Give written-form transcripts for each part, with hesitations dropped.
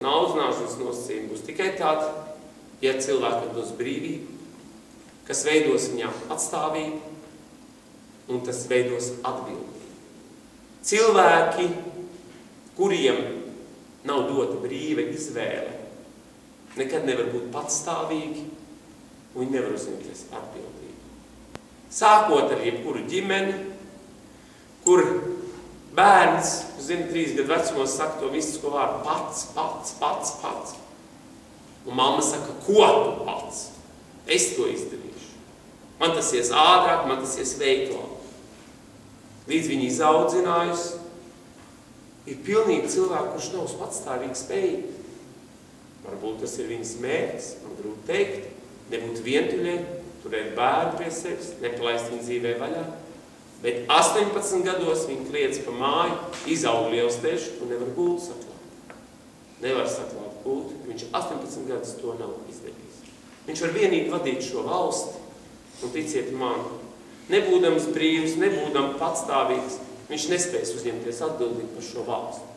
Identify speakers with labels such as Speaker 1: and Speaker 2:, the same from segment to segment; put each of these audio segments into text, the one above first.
Speaker 1: Audzināšanas nosacījumi būs tikai tādi, ja cilvēkam dos brīvību, kas veidos viņām atstāvību, un tas veidos atbildību. Cilvēki, kuriem nav dota brīva izvēle, nekad nevar būt patstāvīgi, un viņi nevar uzņemties atbildību. Sākot ar jebkuru ģimeni, kur bērns, 3 gadu vecumos saka to mistisko vārdu pats. Un mamma saka, ko tu pats? Es to izdarīšu. Man tas ies ātrāk, man tas ies veiklāk. Līdz viņi izaudzinājusi, ir pilnīgi cilvēki, kurš nav uz patstāvīgi spējīgi. Varbūt tas ir viņas mērķis, man grūti teikt, nebūt vientuļai, turēt bērnu pie sevis, nepalaist viņu dzīvē vaļā. Bet 18 gados viņa kliedz pa māju, izaug liels tešs un nevar gultu saklāt. Nevar saklāt gultu, viņš 18 gadus to nav izdarījis. Viņš var vienīgi vadīt šo valsti, un ticiet man, nebūdams brīvs, nebūdams patstāvīgs, viņš nespēs uzņemties atbildību par šo valsti.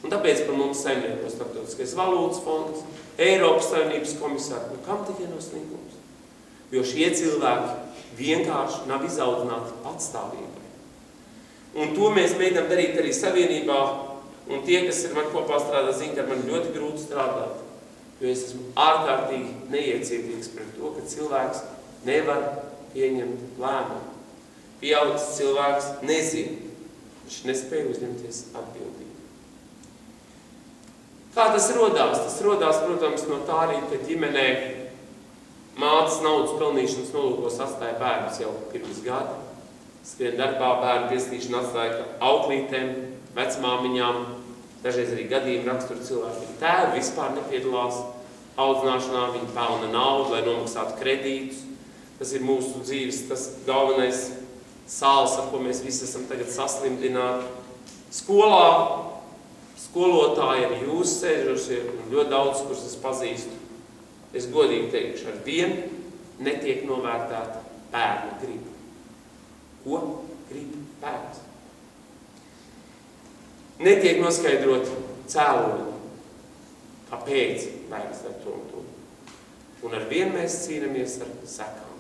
Speaker 1: Un tāpēc par mums saimnieko Starptautiskais valūtas fonds, Eiropas Savienības komisāri, kam tikai noslīgums? Jo šie cilvēki vienkārši nav izaudzināti patstāvībai. Un to mēs mēģinām darīt arī savienībā, un tie, kas ir man kopā strādā, zina, ka man ļoti grūti strādāt, jo es esmu ārkārtīgi neiecietīgs pret to, ka cilvēks nevar pieņemt lēmumu. Pieaudzis cilvēks nezina, viņš nespēja uzņemties atbildību. Kā tas rodās? Tas rodās, protams, no tā arī, ka ģimenē mātes naudas pelnīšanas nolūkos atstāja bērnus jau pirms gada. Skrien darbā bērnu piestīšanu atstāja auklītēm, vecmāmiņām, dažreiz arī gadījumi rakstura cilvēki. Tēvi vispār nepiedalās audzināšanā, viņi pelna naudu, lai nomaksātu kredītus. Tas ir mūsu dzīves, tas galvenais sāls, ar ko mēs visi esam tagad saslimdināti. Skolā skolotāji arī jūs sēžošie un ļoti daudz, kurus es pazīstu. Es godīgi teikšu, ar vienu netiek novērtēta bērna griba. Ko grib bērns? Netiek noskaidrot cēloņi, kāpēc bērns dar to un to. Un ar vienu mēs cīnamies ar sekām.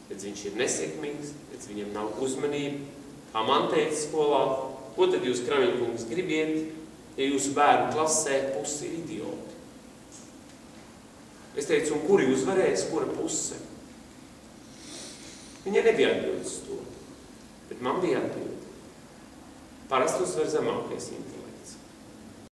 Speaker 1: Redz, viņš ir nesekmīgs, redz, viņam nav uzmanība. Kā man teica skolā, ko tad jūs, Kraviņkungs, gribiet, ja jūsu bērnu klasē pusi ir idioti? Es teicu, un kuri uzvarēs, kura puse? Viņai nebija atbildes to, bet man bija atbildi. Parasti uzvar zemākais intelekts.